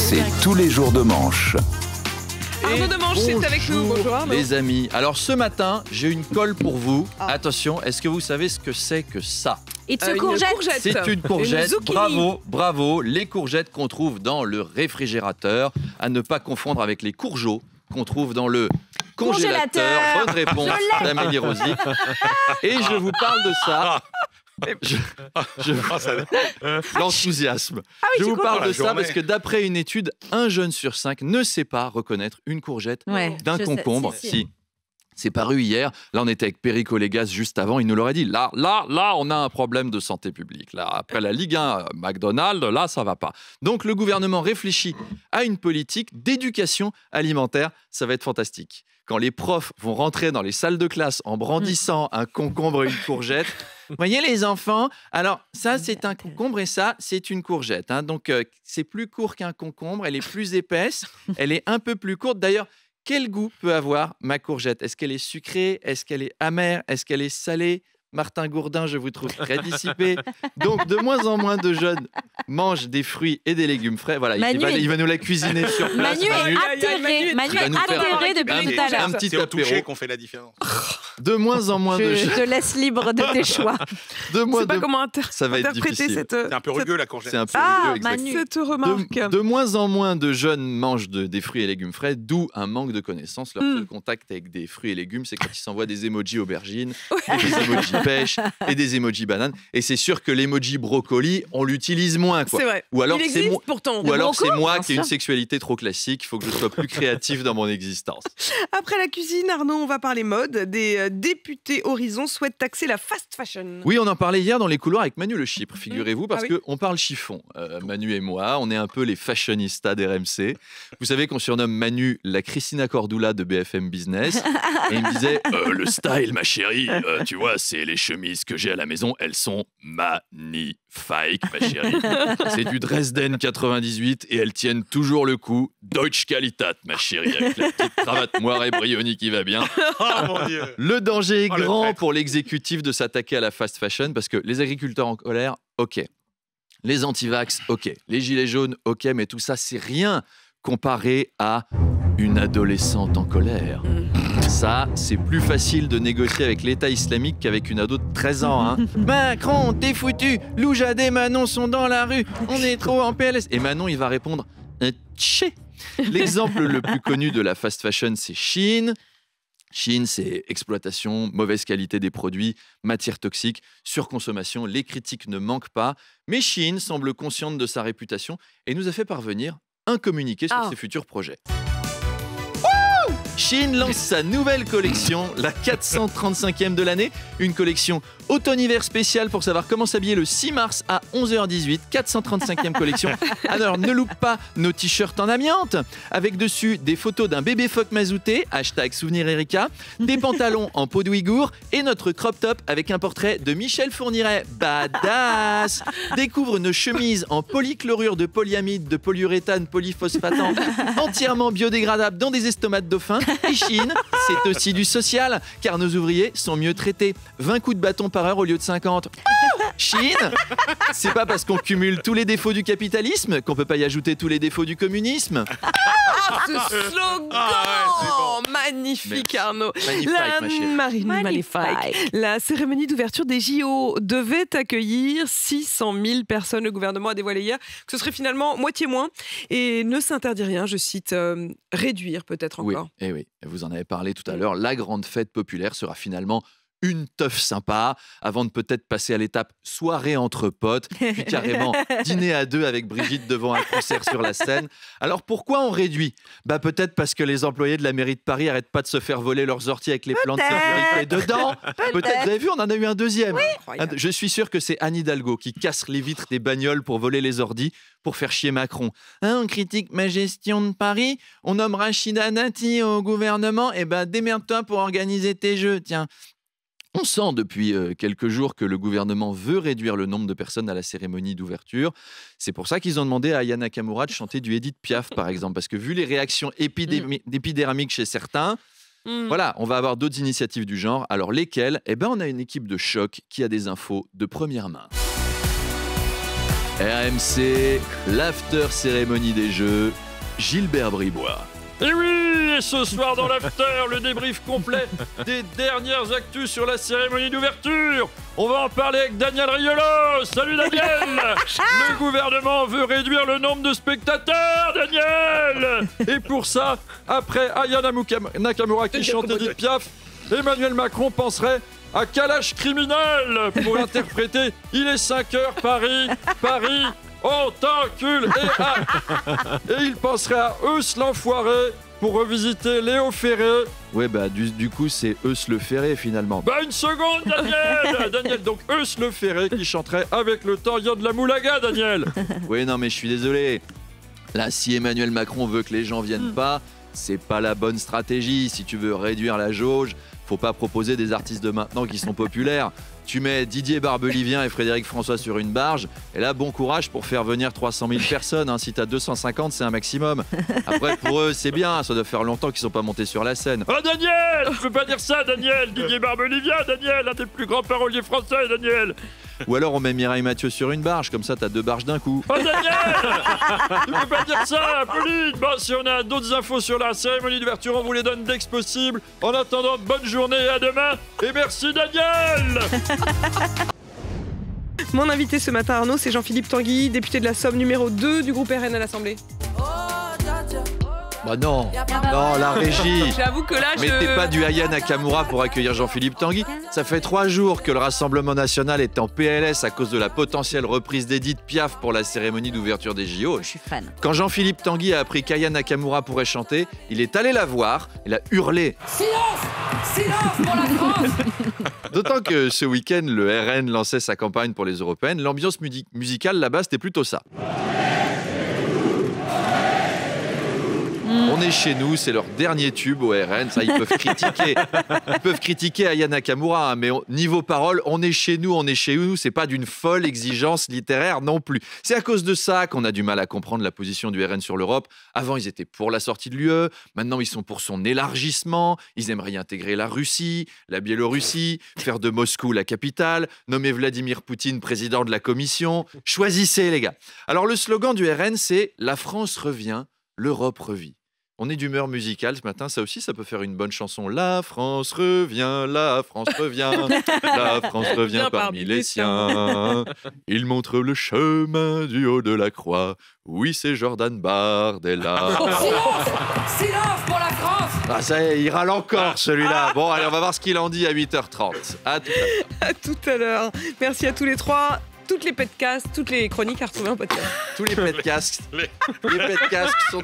C'est tous les jours de manche. Arnaud Demanche, c'est avec nous. Bonjour Arnaud. Les amis, alors ce matin, j'ai une colle pour vous. Attention, est-ce que vous savez ce que c'est que ça? It's a Une courgette. C'est une courgette. zucchini. Bravo. Les courgettes qu'on trouve dans le réfrigérateur, à ne pas confondre avec les courgeaux qu'on trouve dans le congélateur. Bonne réponse d'Amélie Rosy. Et je vous parle de ça. L'enthousiasme. Je vous parle de ça parce que d'après une étude, 1 jeune sur 5 ne sait pas reconnaître une courgette d'un concombre. Si. C'est paru hier. Là, on était avec Perico Légas juste avant. Il nous l'aurait dit. Là, on a un problème de santé publique. Là, après la Ligue 1, McDonald's, là, ça va pas. Donc, le gouvernement réfléchit à une politique d'éducation alimentaire. Ça va être fantastique. Quand les profs vont rentrer dans les salles de classe en brandissant un concombre et une courgette, voyez les enfants, alors ça c'est un concombre et ça c'est une courgette. Hein. Donc c'est plus court qu'un concombre, elle est plus épaisse, elle est un peu plus courte. D'ailleurs, quel goût peut avoir ma courgette? Est-ce qu'elle est sucrée? Est-ce qu'elle est amère? Est-ce qu'elle est salée? Martin Gourdin, je vous trouve très dissipé. Donc, de moins en moins de jeunes mangent des fruits et des légumes frais. Voilà, il va nous la cuisiner sur place. Manu est atterré depuis tout à l'heure. Un petit C'est au toucher apéro. qu'on fait la différence. De moins en moins de Je jeunes. te laisse libre de tes choix. Je sais pas comment Ça va être interpréter difficile. cette C'est un peu rugueux la courgette. C'est un peu Ah, rugueux, exactement. Manu. cette remarque. De moins en moins de jeunes mangent des fruits et légumes frais, d'où un manque de connaissances. Leur seul contact avec des fruits et légumes, c'est quand ils s'envoient des emojis aubergines, des emojis pêche et des emojis bananes. Et c'est sûr que l'emoji brocoli, on l'utilise moins. Quoi. C'est vrai. Ou alors Il c'est existe moi, pourtant. ou alors broco, c'est moi bien qui ai une sûr. sexualité trop classique. Il faut que je sois plus créatif dans mon existence. Après la cuisine, Arnaud, on va parler mode. Des députés Horizon souhaitent taxer la fast fashion. Oui, on en parlait hier dans les couloirs avec Manu Le Chypre, figurez-vous, parce Ah oui. qu'on parle chiffon. Manu et moi, on est un peu les fashionistas d'RMC. Vous savez qu'on surnomme Manu la Christina Cordula de BFM Business. Et il me disait, le style, ma chérie, tu vois, c'est les chemises que j'ai à la maison, elles sont magnifiques, ma chérie. C'est du Dresden 98 et elles tiennent toujours le coup. Deutsche Qualität, ma chérie, avec la petite cravate moire et brioni qui va bien. Oh mon Dieu. Le danger est Oh, le grand traître. pour l'exécutif de s'attaquer à la fast fashion parce que les agriculteurs en colère, ok. Les anti-vax, ok. Les gilets jaunes, ok. Mais tout ça, c'est rien comparé à une adolescente en colère. Ça, c'est plus facile de négocier avec l'État islamique qu'avec une ado de 13 ans. Hein. Macron, t'es foutu. Loujade et Manon sont dans la rue. On est trop en PLS. Et Manon, il va répondre tché. L'exemple le plus connu de la fast fashion, c'est Shein. Shein, c'est exploitation, mauvaise qualité des produits, matières toxiques, surconsommation. Les critiques ne manquent pas. Mais Shein semble consciente de sa réputation et nous a fait parvenir un communiqué sur ses futurs projets. Shein lance sa nouvelle collection, la 435e de l'année, une collection automne-hiver spéciale pour savoir comment s'habiller le 6 mars à 11h18, 435e collection. Alors ne loupe pas nos t-shirts en amiante, avec dessus des photos d'un bébé phoque mazouté, #souvenir Erika, des pantalons en peau de Ouïghour et notre crop top avec un portrait de Michel Fourniret. Badass! Découvre nos chemises en polychlorure de polyamide, de polyuréthane, polyphosphatant, entièrement biodégradables dans des estomates dauphins. Et Shein, c'est aussi du social, car nos ouvriers sont mieux traités. 20 coups de bâton par heure au lieu de 50. Shein, c'est pas parce qu'on cumule tous les défauts du capitalisme qu'on peut pas y ajouter tous les défauts du communisme. Ce slogan magnifique, Merci. Arnaud. Magnifique, ma chérie. Marine Magnifique. La cérémonie d'ouverture des JO devait accueillir 600 000 personnes. Le gouvernement a dévoilé hier que ce serait finalement moitié moins et ne s'interdit rien, je cite, réduire peut-être Oui, encore. et oui, vous en avez parlé tout à l'heure. La grande fête populaire sera finalement une teuf sympa, avant de peut-être passer à l'étape soirée entre potes, puis carrément dîner à deux avec Brigitte devant un concert sur la scène. Alors pourquoi on réduit ? Peut-être parce que les employés de la mairie de Paris n'arrêtent pas de se faire voler leurs orties avec les plantes de sécurité dedans. Peut-être, vous avez vu, on en a eu un deuxième. Incroyable. Je suis sûr que c'est Anne Hidalgo qui casse les vitres des bagnoles pour voler les ordis, pour faire chier Macron. On critique ma gestion de Paris, on nomme Rachida Dati au gouvernement, démerde-toi pour organiser tes jeux, tiens. On sent depuis quelques jours que le gouvernement veut réduire le nombre de personnes à la cérémonie d'ouverture. C'est pour ça qu'ils ont demandé à Aya Nakamura de chanter du Edith Piaf, par exemple. Parce que vu les réactions épidermiques chez certains, voilà, on va avoir d'autres initiatives du genre. Alors lesquelles ? On a une équipe de choc qui a des infos de première main. RMC, l'after cérémonie des Jeux, Gilbert Bribois. Et oui, et ce soir dans l'after, le débrief complet des dernières actus sur la cérémonie d'ouverture. On va en parler avec Daniel Riolo. Salut Daniel. Le gouvernement veut réduire le nombre de spectateurs, Daniel. Et pour ça, après Aya Nakamura qui chante Edith Piaf, Emmanuel Macron penserait à Kalash criminel pour interpréter Il est 5h, Paris, on t'encule et il penserait à Eus l'enfoiré pour revisiter Léo Ferré. Ouais, bah du coup, c'est Eus le Ferré finalement. Bah une seconde, Daniel. Daniel, donc Eus le Ferré qui chanterait avec le temps, il y a de la moulaga, Daniel. Oui, non, mais je suis désolé. Là, si Emmanuel Macron veut que les gens viennent pas, c'est pas la bonne stratégie. Si tu veux réduire la jauge, faut pas proposer des artistes de maintenant qui sont populaires. Tu mets Didier Barbelivien et Frédéric François sur une barge, et là, bon courage pour faire venir 300 000 personnes. Hein. Si t'as 250, c'est un maximum. Après, pour eux, c'est bien. Ça doit faire longtemps qu'ils sont pas montés sur la scène. Oh, Daniel, tu peux pas dire ça, Daniel. Didier Barbelivien, Daniel, un des plus grands paroliers français, Daniel. Ou alors, on met Mireille Mathieu sur une barge, comme ça, t'as 2 barges d'un coup. Oh, Daniel, tu peux pas dire ça, Pauline. Bon, si on a d'autres infos sur la cérémonie d'ouverture, on vous les donne dès que possible. En attendant, bonne journée et à demain. Et merci, Daniel. Mon invité ce matin, Arnaud, c'est Jean-Philippe Tanguy, député de la Somme numéro 2 du groupe RN à l'Assemblée. Bah non, la régie. J'avoue que là, Mettez pas du Aya Nakamura pour accueillir Jean-Philippe Tanguy. Ça fait 3 jours que le Rassemblement National est en PLS à cause de la potentielle reprise d'Edith Piaf pour la cérémonie d'ouverture des JO. Je suis fan. Quand Jean-Philippe Tanguy a appris qu'Aya Nakamura pourrait chanter, il est allé la voir, il a hurlé. Silence pour la France. D'autant que ce week-end, le RN lançait sa campagne pour les européennes. L'ambiance musicale là-bas, c'était plutôt ça. On est chez nous, c'est leur dernier tube au RN. Ça, ils peuvent critiquer Aya Nakamura, hein, mais niveau parole, on est chez nous, c'est pas d'une folle exigence littéraire non plus. C'est à cause de ça qu'on a du mal à comprendre la position du RN sur l'Europe. Avant, ils étaient pour la sortie de l'UE, maintenant ils sont pour son élargissement, ils aimeraient y intégrer la Russie, la Biélorussie, faire de Moscou la capitale, nommer Vladimir Poutine président de la Commission. Choisissez les gars. Alors le slogan du RN, c'est « La France revient, l'Europe revit ». On est d'humeur musicale ce matin, ça aussi, ça peut faire une bonne chanson. La France revient, la France revient parmi les siens. Il montre le chemin du haut de la croix. Oui, c'est Jordan Bardella. Silence pour la France. Ah, ça y est, il râle encore celui-là. Bon, allez, on va voir ce qu'il en dit à 8h30. À tout à l'heure. À tout à l'heure. Merci à tous les trois. Toutes les podcasts, toutes les chroniques à retrouver en podcast. Tous les podcasts sont...